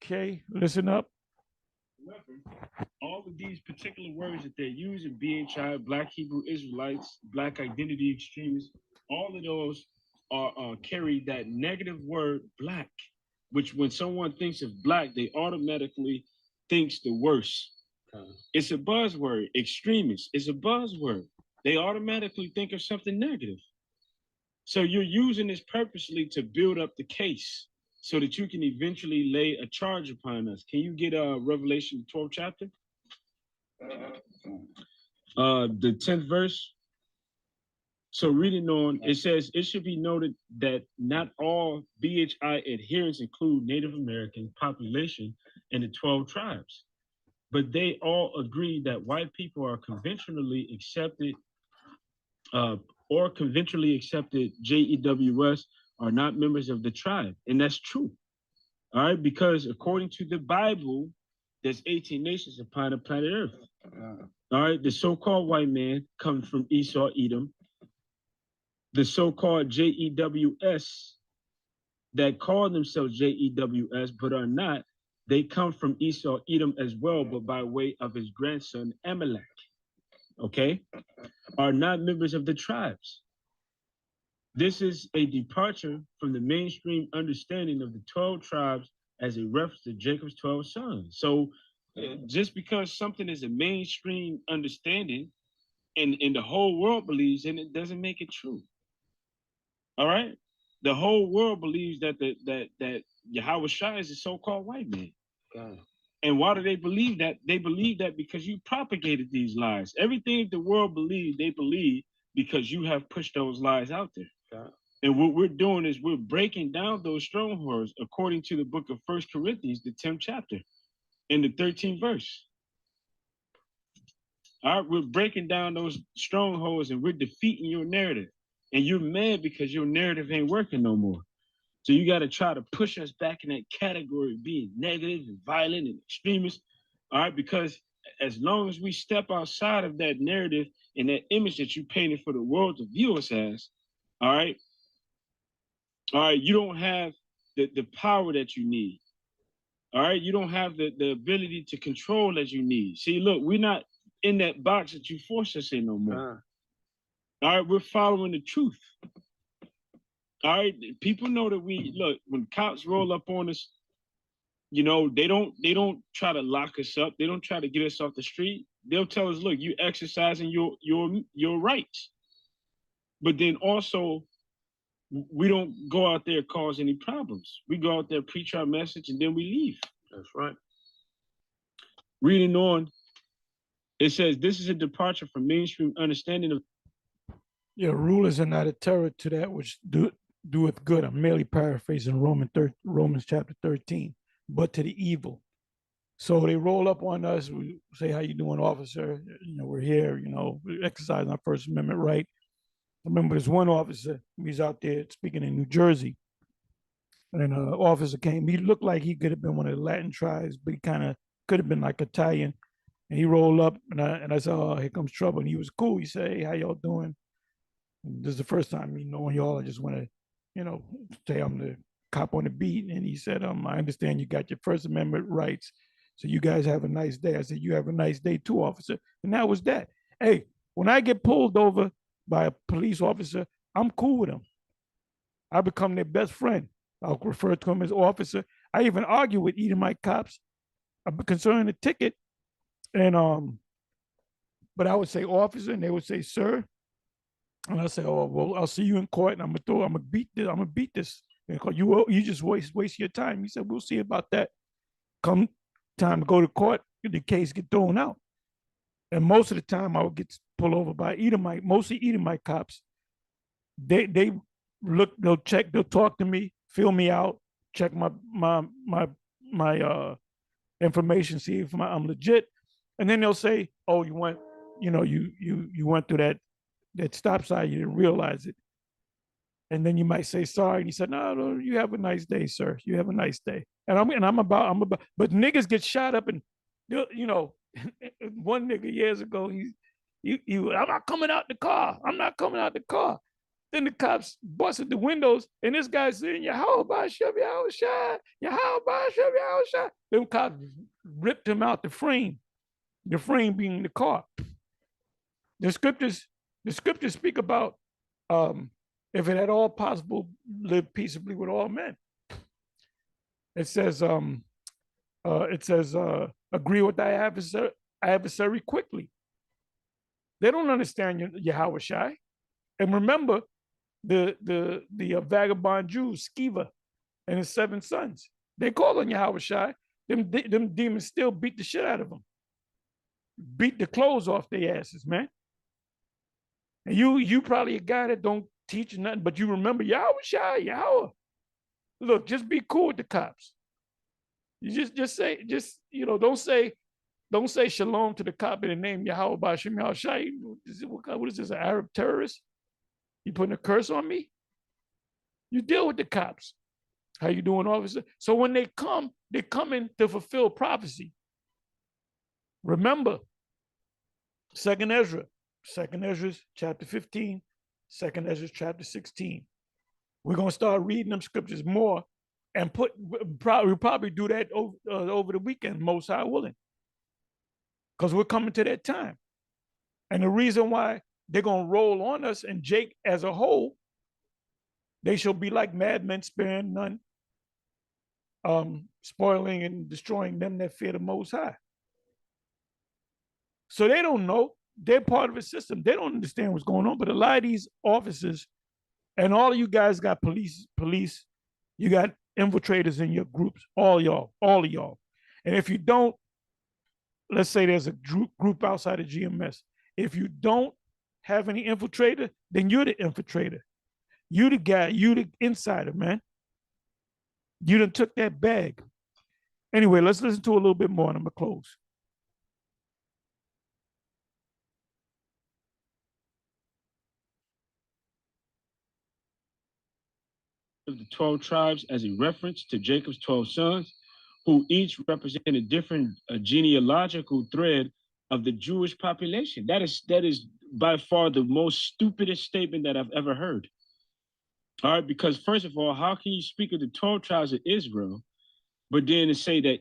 Okay, listen up. All of these particular words that they're using, BHI, Black Hebrew Israelites, Black identity extremists, all of those are carry that negative word black, which when someone thinks of black, they automatically thinks the worst. It's a buzzword. Extremists is a buzzword. They automatically think of something negative. So you're using this purposely to build up the case so that you can eventually lay a charge upon us. Can you get Revelation 12th chapter? The 10th verse. So reading on, it says, it should be noted that not all BHI adherents include Native American population in the 12 tribes, but they all agree that white people are conventionally accepted JEWS are not members of the tribe. And that's true. All right, because according to the Bible, there's 18 nations upon the planet Earth. All right, the so-called white man comes from Esau, Edom. The so-called JEWS that call themselves JEWS but are not, they come from Esau, Edom as well, but by way of his grandson, Amalek, okay, are not members of the tribes. This is a departure from the mainstream understanding of the 12 tribes as a reference to Jacob's 12 sons. So just because something is a mainstream understanding and the whole world believes in it, doesn't make it true. All right? The whole world believes that that Yahawashi is a so-called white man. And why do they believe that? They believe that because you propagated these lies. Everything the world believes, they believe because you have pushed those lies out there. And what we're doing is we're breaking down those strongholds according to the book of 1 Corinthians, the 10th chapter, in the 13th verse. All right, we're breaking down those strongholds and we're defeating your narrative. And you're mad because your narrative ain't working no more. So you got to try to push us back in that category of being negative and violent and extremist. All right, because as long as we step outside of that narrative and that image that you painted for the world to view us as, all right, you don't have the power that you need. All right, you don't have the ability to control as you need. See, look, we're not in that box that you force us in no more. All right, we're following the truth. All right, people know that we look when cops roll up on us. You know, they don't try to lock us up. They don't try to get us off the street. They'll tell us, look, you exercising your rights. But then also, we don't go out there cause any problems. We go out there, preach our message, and then we leave. That's right. Reading on, it says, this is a departure from mainstream understanding of. Yeah, rulers are not a terror to that which doeth good. I'm merely paraphrasing Romans chapter 13, but to the evil. So they roll up on us. We say, how you doing, officer? You know, we're here, you know, exercising our First Amendment right. I remember there's one officer, he's out there speaking in New Jersey, and an officer came. He looked like he could have been one of the Latin tribes, but he kind of could have been like Italian. And he rolled up, and I said, oh, here comes trouble. And he was cool. He said, hey, how y'all doing? And this is the first time me knowing y'all. I just want to, you know, say I'm the cop on the beat. And he said, I understand you got your First Amendment rights. So you guys have a nice day. I said, you have a nice day too, officer. And that was that. Hey, when I get pulled over by a police officer, I'm cool with them. I become their best friend. I'll refer to him as officer. I even argue with Edomite cops concerning the ticket. And but I would say officer, and they would say sir. And I say, oh well, I'll see you in court, and I'm gonna beat this. You just waste your time. He said, we'll see about that. Come time to go to court, the case get thrown out. And most of the time I would get pulled over by mostly Edomite cops. They look, they'll check, they'll talk to me, fill me out, check my information, see if I'm legit. And then they'll say, oh, you went through that stop sign, you didn't realize it. And then you might say sorry. And he said, no, you have a nice day, sir. You have a nice day. And I'm about, but niggas get shot up, and you know, one nigga years ago, I'm not coming out the car. I'm not coming out the car. Then the cops busted the windows, and this guy saying, Yahawah, Yahawashi, Yahawah, Yahawashi. Them cops ripped him out the frame being the car. The scriptures speak about if it at all possible, live peaceably with all men. It says, agree with thy adversary quickly. They don't understand Yahawashi. And remember, the vagabond Jews, Sceva and his 7 sons, they call on Yahawashi. Them demons still beat the shit out of them. Beat the clothes off their asses, man. And you probably a guy that don't teach nothing, but you remember Yahawashi, Yahawah. Look, just be cool with the cops. You just say, don't say shalom to the cop in the name Yahawah Bashim Yahawashi. What is this, an Arab terrorist? You putting a curse on me? You deal with the cops. How you doing, officer? So when they come in to fulfill prophecy. Remember, 2nd Ezra chapter 15, 2nd Ezra chapter 16. We're going to start reading them scriptures more and we'll probably do that over the weekend, most high willing. Because we're coming to that time. And the reason why they're going to roll on us and Jake as a whole, they shall be like madmen, sparing none, spoiling and destroying them that fear the Most High. So they don't know. They're part of a system. They don't understand what's going on. But a lot of these officers and all of you guys got police, you got infiltrators in your groups, all of y'all. And if you don't, let's say there's a group outside of GMS. If you don't have any infiltrator, then you're the infiltrator. You the guy, you the insider, man. You done took that bag. Anyway, let's listen to a little bit more and I'm gonna close. Of the 12 tribes as a reference to Jacob's 12 sons, who each represent a different genealogical thread of the Jewish population. That is by far the most stupidest statement that I've ever heard. All right, because first of all, how can you speak of the 12 tribes of Israel, but then to say that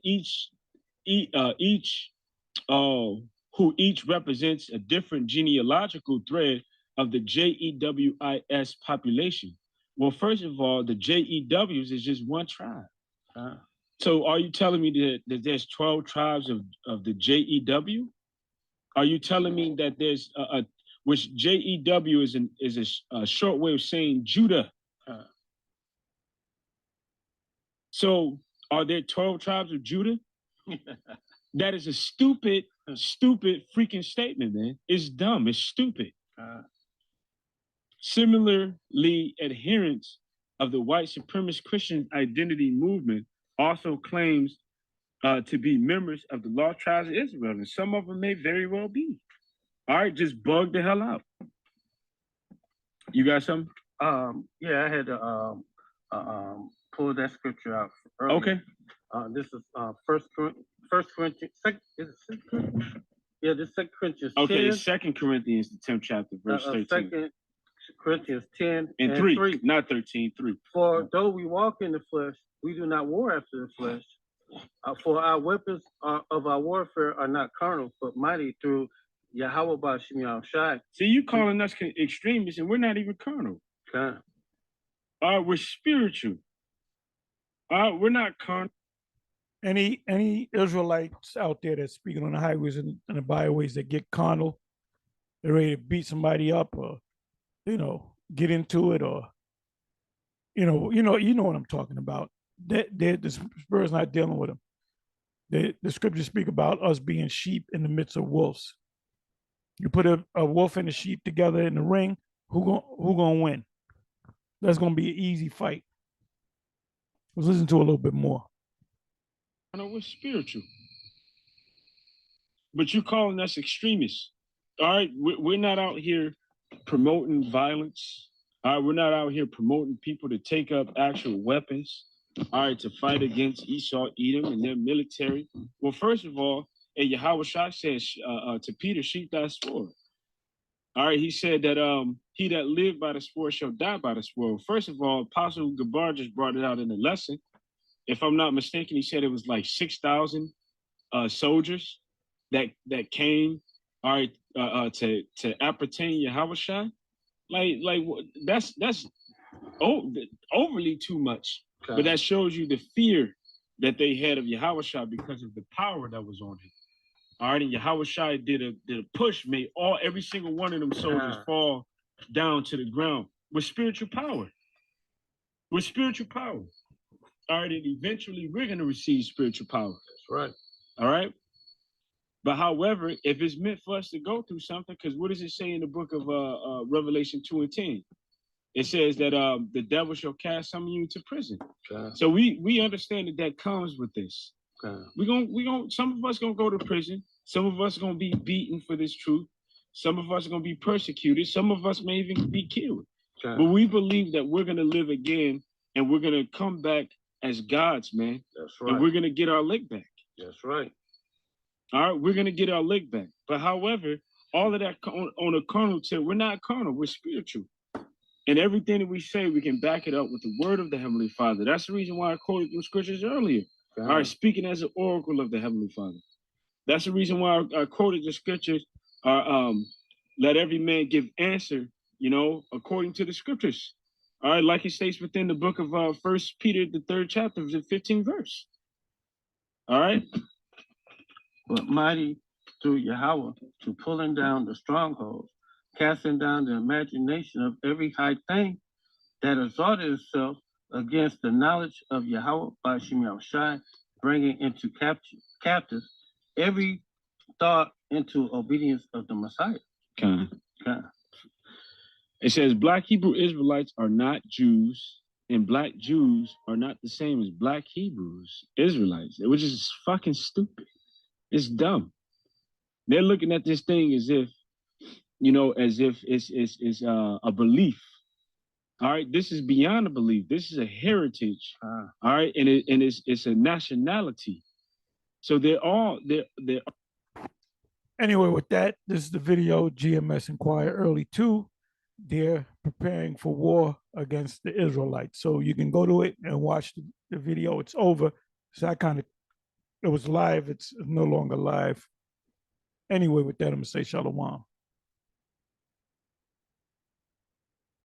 who each represents a different genealogical thread of the JEWIS population? Well, first of all, the JEWs is just one tribe. So are you telling me that there's 12 tribes of the JEW? Are you telling me that there's which JEW is a short way of saying Judah? So are there 12 tribes of Judah? That is a stupid freaking statement, man. It's dumb. It's stupid. Similarly, adherents of the white supremacist Christian identity movement also claims to be members of the lost tribes of Israel, and some of them may very well be. All right, just bug the hell out. You got something? Yeah, I had to pull that scripture out earlier. Okay. This is First Corinthians. Yeah, this 2 Corinthians 10. Okay, 2 Corinthians, the 10th chapter, verse 13. 2 Corinthians 10 and 3, not 13, 3. For though we walk in the flesh, we do not war after the flesh. For our weapons of our warfare are not carnal, but mighty through Yahawah Bashim Yahawashi. See, you calling us extremists, and we're not even carnal. Okay. We're spiritual. We're not carnal. Any Israelites out there that's speaking on the highways and the byways that get carnal, they're ready to beat somebody up or, get into it or, you know what I'm talking about. The Spirit's not dealing with them. The scriptures speak about us being sheep in the midst of wolves. You put a wolf and a sheep together in the ring, who gonna win? That's gonna be an easy fight. Let's listen to a little bit more. I know we're spiritual, but you calling us extremists. All right, we're not out here promoting violence. All right, we're not out here promoting people to take up actual weapons. All right, to fight against Esau, Edom, and their military. Well, first of all, Yahawashi says to Peter, sheath thy sword. All right, he said that he that lived by the sword shall die by the sword. First of all, Apostle Gabar just brought it out in the lesson. If I'm not mistaken, he said it was like 6,000 soldiers that came, all right, to appertain Yahawashi. Like that's overly too much. Okay. But that shows you the fear that they had of Yahawashi because of the power that was on him. All right, and Yahawashi did a push, made every single one of them soldiers fall down to the ground with spiritual power. With spiritual power. All right, and eventually we're going to receive spiritual power. That's right. All right. But however, if it's meant for us to go through something, because what does it say in the book of Revelation 2:10? It says that the devil shall cast some of you into prison. Okay. So we understand that comes with this. Okay. We gonna some of us gonna go to prison. Some of us gonna be beaten for this truth. Some of us are gonna be persecuted. Some of us may even be killed. Okay. But we believe that we're gonna live again, and we're gonna come back as God's, man. That's right. And we're gonna get our leg back. That's right. All right, we're gonna get our leg back. But however, all of that on a carnal tip, we're not carnal, we're spiritual. And everything that we say, we can back it up with the word of the Heavenly Father. That's the reason why I quoted those scriptures earlier. All right, speaking as an oracle of the Heavenly Father. That's the reason why I quoted the scriptures. Let every man give answer, according to the scriptures. All right, like it states within the book of 1 Peter, the 3rd chapter, the 15th verse. All right. But mighty through Yahawah to pulling down the strongholds, casting down the imagination of every high thing that exalted itself against the knowledge of Yahawah by Shai, bringing into captive every thought into obedience of the Messiah. Okay. It says black Hebrew Israelites are not Jews, and black Jews are not the same as black Hebrews Israelites, which is fucking stupid. It's dumb. They're looking at this thing as if, it's a belief. All right, this is beyond a belief. This is a heritage. All right, and it's a nationality. So they're all. Anyway, with that, this is the video. GMS Inquire Early 2. They're preparing for war against the Israelites. So you can go to it and watch the video. It's over. So it was live. It's no longer live. Anyway, with that, I'm going to say shalom.